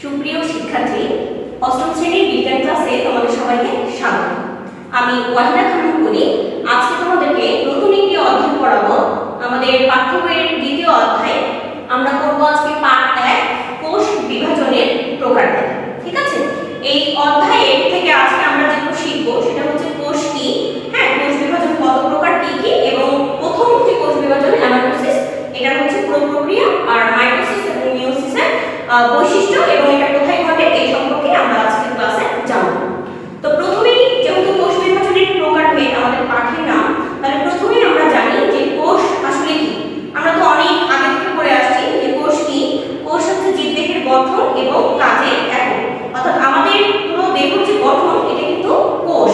সুপ্রিয় শিক্ষার্থী, অষ্টম শ্রেণীর বিজ্ঞান ক্লাসে তোমাদের সবাইকে স্বাগত। আমি ওয়াহিদা খানম করি। আজকে তোমাদেরকে নতুন একটি অধ্যায় পড়াবো। আমাদের পাঠ্য বইয়ের দ্বিতীয় অধ্যায় আমরা করব আজকে পার্ট 1, কোষ বিভাজনের প্রকার। ঠিক আছে, এই অধ্যায়ের থেকে আজকে আমরা যেটা শিখবো সেটা হচ্ছে কোষ কি, হ্যাঁ, কোষ বিভাজন কত প্রকার, কি কি, এবং প্রথম যে কোষ বিভাজন অ্যামাইটোসিস, এটা হচ্ছে প্রক্রিয়া, আর মাইটোসিস এবং মিয়োসিসের বৈশিষ্ট্য এবং এটা কোথায় ঘটে এই সম্পর্কে আমরা আজকের ক্লাসে জানব। তো প্রথমেই যেহেতু কোষ বিভাজনের প্রকারভেদ আমাদের পাঠের নাম, তাহলে প্রথমেই আমরা জানি যে কোষ আসলে কি। আমরা তো অনেক আগে থেকে পড়ে আসছি যে কোষ কি। কোষ হচ্ছে জীবদেহের গঠন এবং কাজের একক, অর্থাৎ আমাদের পুরো দেহের যে গঠন এটা কিন্তু কোষ।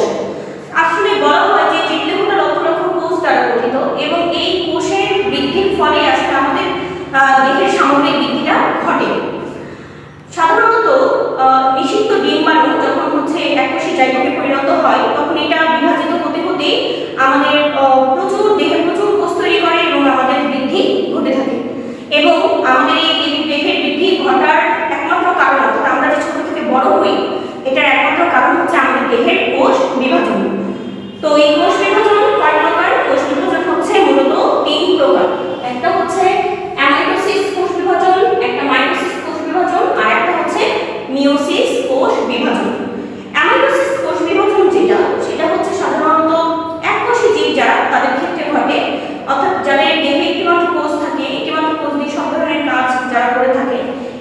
আসলে বলা হয় যে জীবদেহটা লক্ষ লক্ষ কোষ দ্বারা গঠিত এবং এই কোষের বৃদ্ধির ফলে আসলে আমাদের দেহের সামগ্রিক বৃদ্ধিটা ঘটে। সাধারণত নিষিক্ত ডিম্বাণু যখন হচ্ছে এককোষী জাইগোটে পরিণত হয় তখন এটা বিভাজিত হতে হতে আমাদের প্রচুর দেহে প্রচুর কোষ তৈরি করে এবং আমাদের বৃদ্ধি ঘটে থাকে। এবং আমাদের এই দেহের বৃদ্ধি ঘটার একমাত্র কারণ, অর্থাৎ আমরা যে ছোট থেকে বড় হই, এটার একমাত্র কারণ হচ্ছে আমাদের দেহের কোষ বিভাজন। তো এই কোষ বিভাজন কয় প্রকার? কোষ বিভাজন হচ্ছে মূলত 3 প্রকার। একটা হচ্ছে অ্যামাইটোসিস কোষ বিভাজন, একটা মাইটোসিস কোষ বিভাজন, আর একটা হচ্ছে মিয়োসিস কোষ বিভাজন। অ্যামাইটোসিস কোষ বিভাজন সেটা হচ্ছে সাধারণত এককোষী জীব যারা তাদের ক্ষেত্রে ঘটে, অর্থাৎ যাদের দেহে একটিমাত্র কোষ থাকে, একটিমাত্র কোষ দিয়ে সব ধরনের কাজ যারা করে থাকে,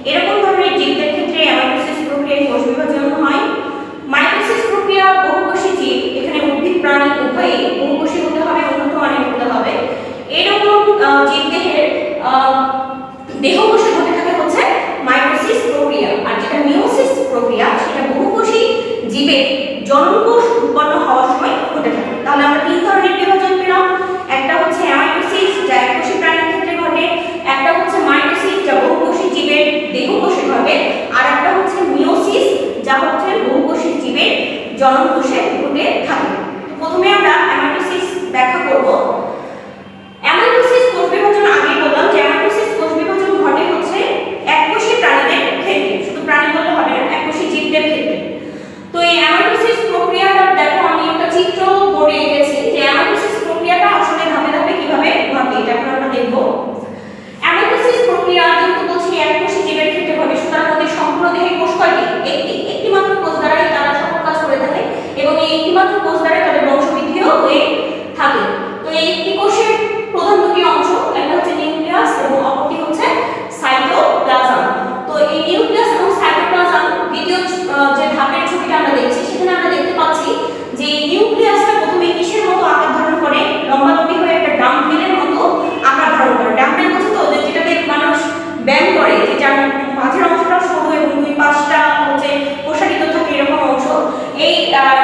এরকম ধরনের জীবদের ক্ষেত্রে অ্যামাইটোসিস প্রক্রিয়ায় কোষ বিভাজন হয়। মাইটোসিস প্রক্রিয়া বহুকোষী জীব, এখানে উদ্ভিদ প্রাণী উভয়ই বহুকোষী হতে হবে, উন্নত মানের হতে হবে। এরকম জীবদেহের দেহকোষে ঘটে থাকে হচ্ছে মাইটোসিস প্রক্রিয়া। আর যেটা মিয়োসিস প্রক্রিয়া সেটা বহুকোষী জীবের জননকোষ উৎপন্ন হওয়ার সময় ঘটে থাকে। তাহলে আমরা 3 ধরনের বিভাজন পেলাম। একটা হচ্ছে অ্যামাইটোসিস যা এককোষী প্রাণীর ক্ষেত্রে ঘটে, একটা হচ্ছে মাইটোসিস যা বহুকোষী জীবের দেহকোষে ঘটে, আর একটা হচ্ছে মিয়োসিস যা হচ্ছে বহুকোষী জীবের জননকোষে ঘটে থাকে। প্রথমে আমরা অ্যামাইটোসিস ব্যাখ্যা করব। অ্যামাইটোসিস কোষ বিভাজন আগে বললাম যে অ্যামাইটোসিস কোষ বিভাজন ঘটে হচ্ছে এককোষী প্রাণীদের ক্ষেত্রে, শুধু প্রাণী বললে হবে না, এককোষী জীবদের ক্ষেত্রে। তো এই অ্যামাইটোসিস প্রক্রিয়াটা দেখো, আমি একটা চিত্র বোর্ডে এঁকেছি যে অ্যামাইটোসিস প্রক্রিয়াটা আসলে ধাপে ধাপে কিভাবে ঘটে এটা এখন আমরা দেখব। অ্যামাইটোসিস প্রক্রিয়া যেহেতু বলছি এককোষী জীবের ক্ষেত্রে ঘটে, সুতরাং আমাদের সম্পূর্ণ দেহে কোষ কয়টি? একটি মাত্র কোষ দ্বারাই তারা সকল কাজ করে থাকে এবং এই একটি মাত্র কোষ দ্বারাই তাদের বংশবৃদ্ধিও হয়ে থাকে। তো এই একটি কোষের প্রধান দুটি অংশ, একটা হচ্ছে নিউক্লিয়াস এবং অপরটি হচ্ছে সাইটোপ্লাজম। তো এই নিউক্লিয়াস এবং সাইটোপ্লাজম দ্বিতীয় যে ধাপের ছবিটা আমরা দেখছি সেখানে আমরা দেখতে পাচ্ছি যে নিউক্লিয়াসটা প্রথমে কিসের মতো আকার ধারণ করে? লম্বালম্বি হয়ে একটা ডাম্বেলের মতো আকার ধারণ করে। ডাম্বেল বলছে তো যেটাতে মানুষ ব্যায়াম করে, যে যার মাঝের অংশটা সরু এবং দুই পাশটা হচ্ছে প্রসারিত থাকে, এরকম অংশ। এই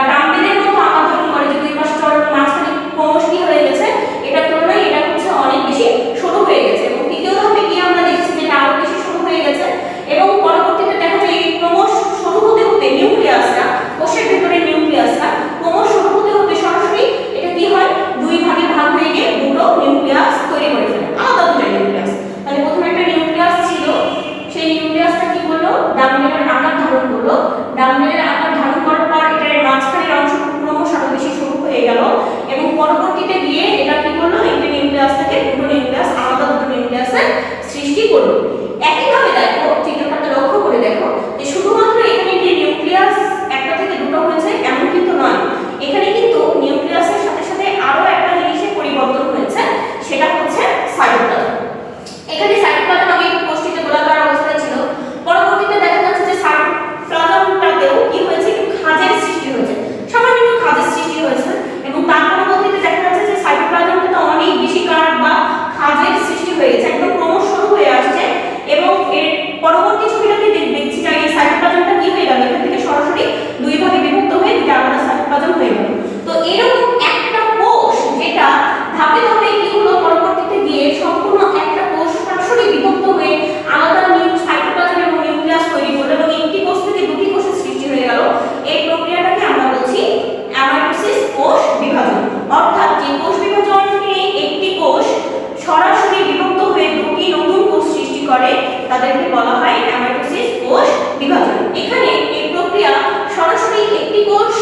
ডাম্বেলের মতো আকার ধারণ করে, যে দুই পাশ মাঝখানে ক্রমশ কি হয়ে গেছে, এটার তুলনায় এটা হচ্ছে অনেক বেশি সরু হয়ে গেছে। এবং তৃতীয় ধাপে গিয়ে আমরা দেখছি যে এটা আরো বেশি সরু হয়ে গেছে এবং পরবর্তীতে দেখা যায় এই ক্রমশ সরু হতে হতে নিউক্লিয়াসটা, কোষের ভিতরে নিউক্লিয়াসটা ক্রমশ সরু হতে হতে সরাসরি এটা কি হয়, দুই ভাগে ভাগ হয়ে গিয়ে দুটো নিউক্লিয়াস তৈরি করে ফেলে, আলাদা দুটো নিউক্লিয়াস। তাহলে প্রথমে একটা নিউক্লিয়াস ছিল, সেই নিউক্লিয়াসটা কি করলো, ডাম্বেলের আকার ধারণ করলো। ডাম্বেলের আকার ধারণ করার পর এটার মাঝখানের অংশটুকু ক্রমশ আরো বেশি সরু হয়ে গেল এবং পরবর্তীতে গিয়ে এটা কি করলো, একটা নিউক্লিয়াস থেকে দুটো নিউক্লিয়াস, আলাদা দুটো নিউক্লিয়াসের সৃষ্টি করলো। একইভাবে দেখো চিত্রটাতে লক্ষ্য করে দেখো যে শুধুমাত্র এখানে যে নিউক্লিয়াস একটা থেকে দুটো হয়েছে এমন কিন্তু নয়, এখানে কিন্তু নিউক্লিয়াসের সাথে সাথে আরো একটা জিনিসের পরিবর্তন হয়েছে, সেটা হচ্ছে সাইটোপ্লাজম। এখানে সাইটোপ্লাজম আগে কোষটিতে গোলাকার অবস্থায় ছিল, পরবর্তীতে দেখা যাচ্ছে যে সাইটোপ্লাজমটাতেও কি হয়েছে, একটু খাঁজের সৃষ্টি হয়েছে, সামান্য একটু খাঁজের সৃষ্টি হয়েছে এবং তার পরবর্তীতে দেখা যাচ্ছে যে সাইটোপ্লাজমটাতে অনেক বেশি কাঁট বা খাঁজের সৃষ্টি হয়ে গেছে, একদম ক্রমশ সরু হয়ে আসছে। এবং এর পরবর্তী ছবিটাতে দেখছি যে এই সাইটোপ্লাজমটা কি হয়ে গেল, এখান থেকে সরাসরি দুই ভাগে বিভক্ত হয়ে দুটো আলাদা সাইটোপ্লাজম হয়ে গেল। তো এরকম একটা কোষ যেটা ধাপে ধাপে কি হলো, পরবর্তীতে গিয়ে সম্পূর্ণ একটা কোষ সরাসরি বিভক্ত হয়ে আলাদা সাইটোপ্লাজম এবং নিউক্লিয়াস তৈরি করলো এবং একটি কোষ থেকে দুটি কোষের সৃষ্টি হয়ে গেল। এই প্রক্রিয়াটাকে আমরা বলছি অ্যামাইটোসিস কোষ বিভাজন। অর্থাৎ যে কোষ বিভাজনে একটি কোষ সরাসরি বিভক্ত হয়ে দুটি নতুন কোষ সৃষ্টি করে তাদেরকে বলা হয় অ্যামাইটোসিস কোষ বিভাজন। এখানে এই প্রক্রিয়া সরাসরি একটি কোষ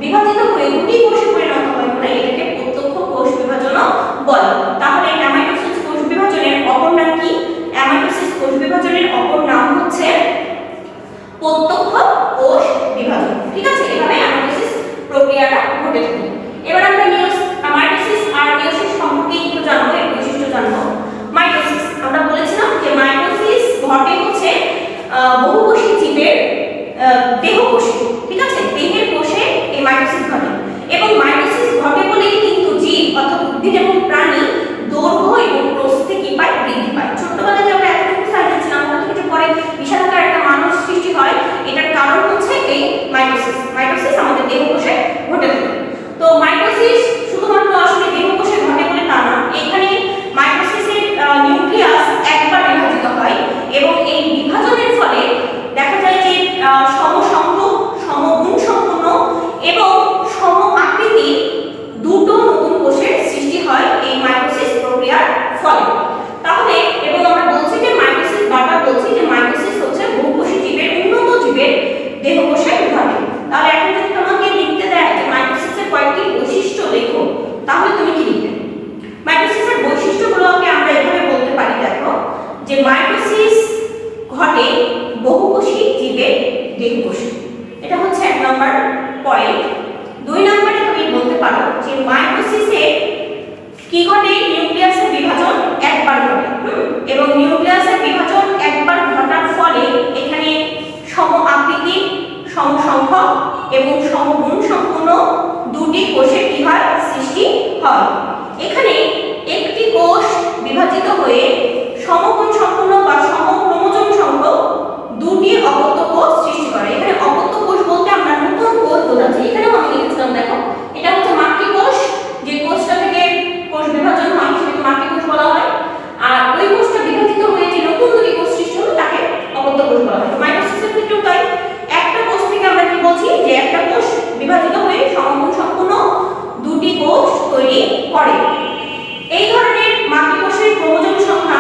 বিভাজিত হয়ে দুটি কোষে পরিণত হয় বলে এটাকে প্রত্যক্ষ কোষ বিভাজনও বলে। তাহলে অ্যামাইটোসিস কোষ বিভাজনের অপর নাম কি? অ্যামাইটোসিস কোষ বিভাজনের অপর নাম হচ্ছে প্রত্যক্ষ কোষ বিভাজন। ঠিক আছে, এভাবে অ্যামাইটোসিস প্রক্রিয়াটা ঘটে থাকে। এবার আমরা মাইটোসিস আর মিয়োসিস সম্পর্কে একটু জানবো, এর বৈশিষ্ট্য জানবো। মাইটোসিস আমরা বলেছিলাম যে মাইটোসিস ঘটে হচ্ছে বহুকোষী জীবের দেহকোষে। ঠিক আছে, দেহের কোষে এই মাইটোসিস ঘটে এবং মাইটোসিস ঘটে বলেই কিন্তু জীব অর্থাৎ উদ্ভিদ এবং প্রাণী দৈর্ঘ্য এবং প্রস্থে কি পায়? বৃদ্ধি পায়। ছোটবেলায় যে আমরা এতটুকু সাইজ ছিলাম ওটা থেকে যে পরে বিশালাকার একটা মানুষ সৃষ্টি হয়, এটার কারণ হচ্ছে এই মাইটোসিস। মাইটোসিস আমাদের দেহকোষে ঘটে থাকে। তো মাইটোসিস শুধুমাত্র আসলে দেহকোষে ঘটে বলে তা না, এখানে মাইটোসিসের নিউক্লিয়াস একবার বিভাজিত হয় এবং এই বিভাজনের ফলে দেখা যায় যে সমসংখ্যক, সমগুণ সম্পন্ন এবং সম আকৃতির দুটো নতুন কোষের সৃষ্টি হয় এই মাইটোসিস প্রক্রিয়ার ফলে। তাহলে এবং আমরা বলছি যে মাইটোসিস, বারবার বলছি যে মাইটোসিস হচ্ছে বহুকোষী জীবের, উন্নত জীবের দেহকোষে ঘটে। তাহলে এখন যদি তোমাকে লিখতে দেয় যে মাইটোসিসের কয়েকটি বৈশিষ্ট্য লেখো, তাহলে তুমি কি লিখবে? মাইটোসিসের বৈশিষ্ট্যগুলোকে আমরা এভাবে বলতে পারি, দেখো, যে মাইটোসিস ঘটে বহুকোষী জীবের দেহকোষে। এটা হচ্ছে 1 নম্বর পয়েন্ট। 2 নম্বরে তুমি বলতে পারো যে মাইটোসিসে কি ঘটে? নিউক্লিয়াসের বিভাজন একবার ঘটে এবং নিউক্লিয়াসের বিভাজন একবার ঘটার ফলে এখানে সম আকৃতি, সমসংখ্যক এবং সমগুণ সম্পন্ন দুটি কোষের কি হয়? সৃষ্টি হয়। এখানে একটি কোষ বিভাজিত হয়ে সমগুণ সম্পন্ন বা সমক্রোমোজোম সংখ্যক দুটি অপত্য কোষ সৃষ্টি করে। এখানে অপত্য কোষ বলতে আমরা নতুন কোষ বোঝাচ্ছি। এখানেও আমি লিখেছিলাম, দেখো, এটা হচ্ছে মাতৃকোষ, যে কোষটা থেকে কোষ বিভাজন হয় সেটাকে মাতৃকোষ বলা হয়। আর ওই কোষটা বিভাজিত হয়ে যে নতুন দুটি কোষ সৃষ্টি হলো তাকে অপত্য কোষ বলা হয়। মাইটোসিসের ক্ষেত্রেও তাই, একটা কোষ থেকে আমরা কি বলছি? যে একটা কোষ বিভাজিত হয়ে সমগুণ সম্পন্ন দুটি কোষ তৈরি করে। এই ধরনের মাতৃকোষের ক্রোমোজোম সংখ্যা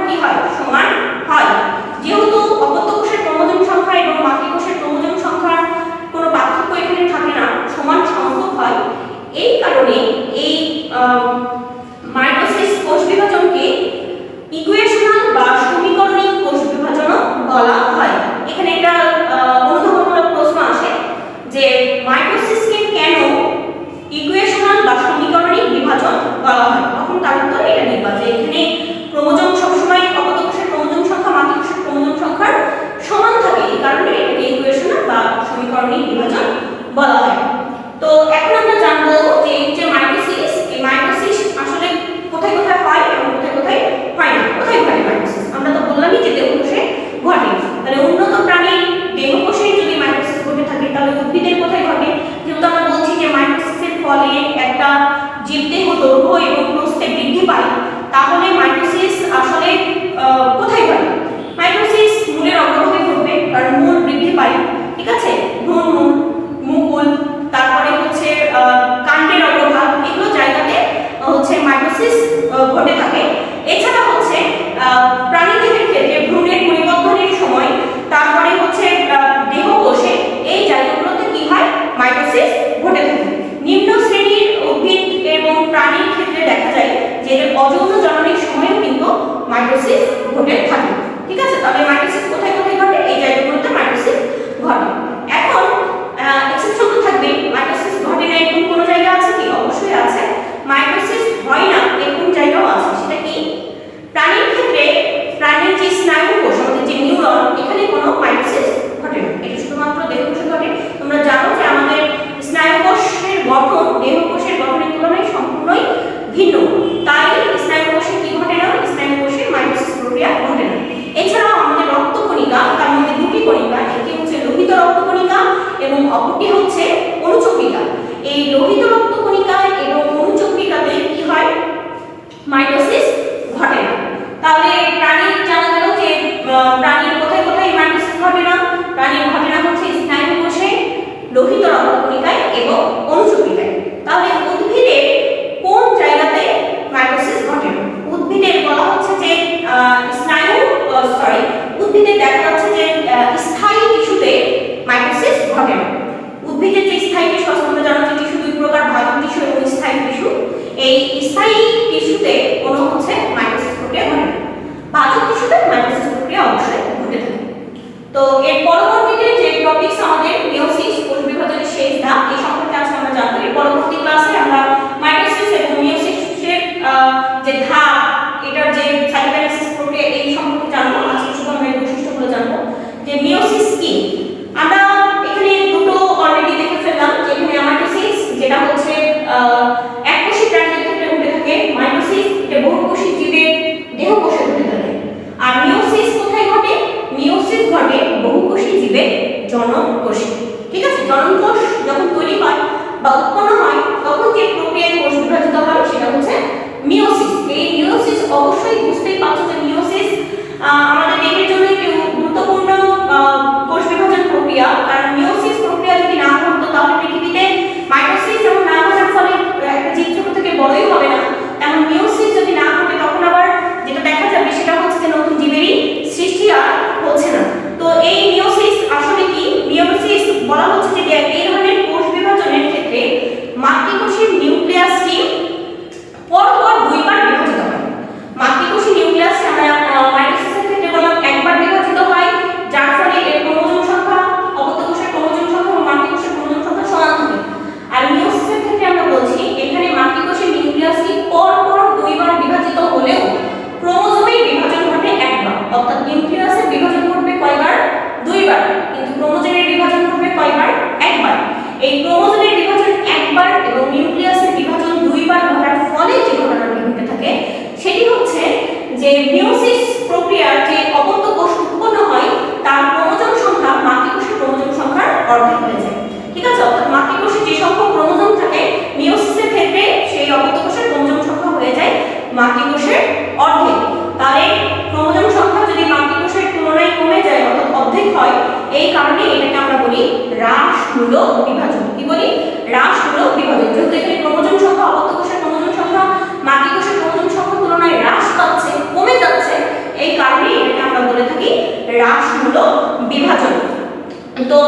কি হয়? সমান হয়। যেহেতু অপত্য কোষের ক্রোমোজোম সংখ্যা এবং মাতৃকোষের ক্রোমোজোম সংখ্যার কোনো পার্থক্য এখানে থাকে না, সমান সংখ্যক হয়। এই কারণে এই মাইটোসিস কোষ বিভাজনকে ইকুয়েশনাল বা সমীকরণিক কোষ বিভাজন বলা হয়। এখানে একটা অনুধাবনমূলক প্রশ্ন আসে যে মাইটোসিসকে কেন ইকুয়েশনাল বা সমীকরণিক বিভাজন বলা হয়, তখন তার উত্তর এটা লিখবা যে এখানে ক্রোমোজোম সবসময় অপত্য কোষের ক্রোমোজোম সংখ্যা মাতৃকোষের ক্রোমোজোম সংখ্যার সমান থাকে, এই কারণে এটাকে ইকুয়েশনাল বা সমীকরণিক বিভাজন বলা হয়। তো এখন আমরা জানবো যে যে মাইটোসিস, এই মাইটোসিস আসলে কোথায় কোথায় হয় এবং কোথায় কোথায় হয় না। কোথায় ঘটে মাইটোসিস? আমরা তো বললামই যে দেহকোষে ঘটে। তাহলে উন্নত প্রাণীর দেহকোষে যদি মাইটোসিস ঘটে থাকে তাহলে উদ্ভিদের কোথায় ঘটে? যেহেতু আমরা বলছি যে মাইটোসিসের ফলে একটা জীবদেহ দৈর্ঘ্য এবং প্রস্থে বৃদ্ধি পায়, তাহলে মাইটোসিস আসলে কোথায় ঘটে? মাইটোসিস মূলের অগ্রভাগে ঘটবে, কারণ মূল বৃদ্ধি পায়। ঠিক আছে, ভ্রূণমূল, মুকুল, তারপরে হচ্ছে কাণ্ডের অগ্রভাগ, এগুলো জায়গাতে হচ্ছে মাইটোসিস ঘটে থাকে। এছাড়া হচ্ছে প্রাণীদেহের ক্ষেত্রে ভ্রূণের পরিবর্তনের সময়, তারপরে হচ্ছে দেহকোষে, এই জায়গাগুলোতে কি হয়? মাইটোসিস ঘটে থাকে। নিম্ন শ্রেণীর উদ্ভিদ এবং প্রাণীর ক্ষেত্রে দেখা যায় যে অযৌন জননের সময়ও কিন্তু মাইটোসিস ঘটে থাকে। ঠিক আছে, তবে মাইটোসিস কোথায় কোথায় ঘটে? এই জায়গাগুলোতে মাইটোসিস ঘটে। এখন এক্সেপশন তো থাকবে, মাইটোসিস ঘটে না এরকম কোনো জায়গা আছে কি? অবশ্যই আছে। মাইটোসিস হয় না এরকম জায়গাও আছে। সেটা কি? প্রাণীর ক্ষেত্রে প্রাণীর যে স্নায়ু কোষ, আমাদের যে নিউরন, এখানে কোনো মাইটোসিস ঘটে না, এটা শুধুমাত্র দেহকোষে ঘটে। তোমরা জানো যে আমাদের স্নায়ু কোষের গঠন দেহকোষের গঠনের তুলনায় সম্পূর্ণই ভিন্ন, তাই স্নায়ু কোষে কি ঘটে না? স্নায়ু কোষে মাইটোসিস প্রক্রিয়া ঘটে না। এছাড়াও আমাদের রক্তকণিকা, তার মধ্যে দুটি কণিকা, একটি হচ্ছে লোহিত রক্তকণিকা এবং অপরটি হচ্ছে অনুচক্রিকা। এই লোহিত রক্তকণিকা এবং অনুচক্রিকাতে কি হয়? মাইটোসিস ঘটে না। তাহলে প্রাণীর জানা গেল যে প্রাণীর কোথায় কোথায় মাইটোসিস ঘটে না? প্রাণীর ঘটে না হচ্ছে স্নায়ু কোষে, লোহিত রক্তকণিকায় এবং অনুচক্রিকায়। তাহলে উদ্ভিদের কোন জায়গাতে মাইটোসিস ঘটে না? উদ্ভিদের বলা হচ্ছে যে উদ্ভিদে দেখা যাচ্ছে যে স্থায়ী টিস্যুতে মাইটোসিস ঘটে না। উদ্ভিদের যে স্থায়ী টিস্যু আছে, তোমরা জানো যে টিস্যু দুই প্রকার, বাহ্যিক টিস্যু এবং স্থায়ী টিস্যু। এই স্থায়ী টিস্যুতে কোনো হচ্ছে মাইটোসিস প্রক্রিয়া ঘটে না, বাহ্যিক টিস্যুতে মাইটোসিস প্রক্রিয়া অবশ্যই ঘটে থাকে। তো এর পরবর্তীতে যে টপিকস আমাদের মিওসিস, কোষ বিভাজনের শেষ ধাপ, এই সম্পর্কে আজকে আমরা জানবো। এর পরবর্তী ক্লাসে আমরা মাইটোসিস এবং মিওসিসের যে ধাপ, এটার যে সাইটোকাইনেসিস প্রক্রিয়া এই সম্পর্কে জানবো। আজকে শুধু আমরা এই বৈশিষ্ট্যগুলো জানবো যে মিওসিস কি। আমরা এখানে দুটো অলরেডি দেখে ফেললাম, যেখানে মাইটোসিস যেটা হচ্ছে এককোষী প্রাণীদের ক্ষেত্রে ঘটে থাকে, মাইটোসিস এটা বহুকোষী জীবের দেহকোষে ঘটে থাকে। আর মিওসিস কোথায় ঘটে? মিওসিস ঘটে বহুকোষী জীবের জনন কোষে। ঠিক আছে, জনন কোষ যখন তৈরি হয় বা উৎপন্ন হয় তখন যে প্রক্রিয়ায় কোষ বিভাজিত হয় সেটা হচ্ছে মিওসিস। এই মিওসিস অবশ্যই বুঝতেই পারছো যে মিওসিস আমাদের দেহের জন্য একটি গুরুত্বপূর্ণ কোষ বিভাজন প্রক্রিয়া। কারণ মিওসিস প্রক্রিয়া যদি না ঘটতো তাহলে পৃথিবীতে মাইটোসিস যেমন না ঘটার ফলে একটা জীব ছোট থেকে বড়ই হবে না, তেমন মিওসিস যদি না ঘটে তখন আবার যেটা দেখা যাবে সেটা হচ্ছে যে নতুন জীবেরই সৃষ্টি আর হচ্ছে না। তো এই মিওসিস আসলে কি? মিওসিস বলা হচ্ছে যে এই ধরনের কোষ বিভাজনের ক্ষেত্রে মাতৃকোষের নিউক্লিয়াসটি পরপর দুইবার বিভাজিত হয়। মাতৃকোষের নিউক্লিয়াসটি আমরা মাইটোসিসের ক্ষেত্রে বললাম একবার বিভাজিত হয়, যার ফলে এর ক্রোমোজোম সংখ্যা, অপত্যকোষের ক্রোমোজোম সংখ্যা এবং মাতৃকোষের ক্রোমোজোম সংখ্যা সমান থাকে। আর মিওসিসের ক্ষেত্রে আমরা বলছি এখানে মাতৃকোষের নিউক্লিয়াসটি পরপর দুইবার বিভাজিত হলেও ক্রোমোজোমের বিভাজন ঘটে একবার। অর্থাৎ নিউক্লিয়াসের বিভাজন ঘটবে কয়বার? দুইবার, কিন্তু ক্রোমোজোমের বিভাজন ঘটবে কয়বার? একবার। এই ক্রোমোজোমের বিভাজন একবার এবং নিউক্লিয়াসের বিভাজন দুইবার ঘটার ফলে যে ঘটনাটি ঘটে থাকে সেটি হচ্ছে যে মিওসিস প্রক্রিয়ার যে অপত্য কোষ উৎপন্ন হয় তার ক্রোমোজোম সংখ্যা মাতৃকোষের ক্রোমোজোম সংখ্যার অর্ধেক হয়ে যায়। ঠিক আছে, অর্থাৎ মাতৃকোষে যে সংখ্যক ক্রোমোজোম থাকে মিওসিসের ক্ষেত্রে সেই অপত্য কোষের ক্রোমোজোম সংখ্যা হয়ে যায় মাতৃকোষের অর্ধেক। তাহলে ক্রোমোজোম সংখ্যা যদি মাতৃকোষের তুলনায় কমে যায় অর্থাৎ অর্ধেক হয়, এই কারণে এটাকে আমরা বলি হ্রাসমূলক বিভাজন। কি বলি? হ্রাসমূলক বিভাজন। যেহেতু এখানে ক্রোমোজোম সংখ্যা, অপত্য কোষের ক্রোমোজোম সংখ্যা মাতৃকোষের ক্রোমোজোম সংখ্যার তুলনায় হ্রাস পাচ্ছে, কমে যাচ্ছে, এই কারণে এটাকে আমরা বলে থাকি হ্রাসমূলক বিভাজন। তো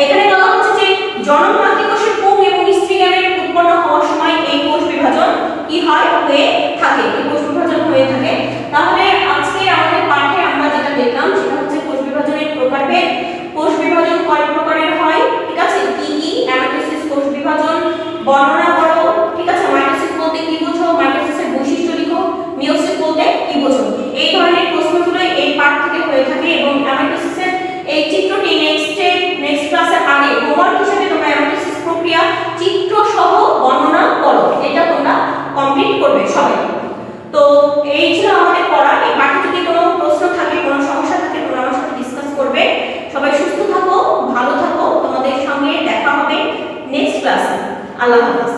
এখানে বলা হচ্ছে যে জনন মাতৃকোষের পুং এবং স্ত্রীগামের উৎপন্ন হওয়ার সময় এই কোষ বিভাজন কি হয়? হয়ে থাকে, এই কোষ বিভাজন হয়ে থাকে। তাহলে আজকে আমাদের পাঠে আমরা যেটা দেখলাম সেটা হচ্ছে কোষ বিভাজনের প্রকারভেদ। কোষ বিভাজন কয় প্রকারের হয়? ঠিক আছে, কি কি? অ্যামাটোসিস কোষ বিভাজন বর্ণনা করো। ঠিক আছে, মাইটোসিস বলতে কি বোঝো? মাইটোসিসের বৈশিষ্ট্য লিখো। মিওসিস বলতে কি বোঝো? এই ধরনের প্রশ্নগুলো এই পাঠ থেকে হয়ে থাকে এবং অ্যামাটোসিসের এই চিত্রটি নেক্সট ক্লাসে আগে হোমওয়ার্ক হিসেবে তোমরা অ্যামাটোসিস প্রক্রিয়া চিত্র সহ বর্ণনা করো, এটা তোমরা কমপ্লিট করবে সবাই। তো এই ছিল আমাদের পড়া। এই পাঠে যদি কোনো প্রশ্ন থাকে, কোনো সমস্যা থাকে তোমরা আমার সাথে ডিসকাস করবে। সবাই সুস্থ থাকো, ভালো থাকো, তোমাদের সঙ্গে দেখা হবে নেক্সট ক্লাসে। আল্লাহ হাফেজ।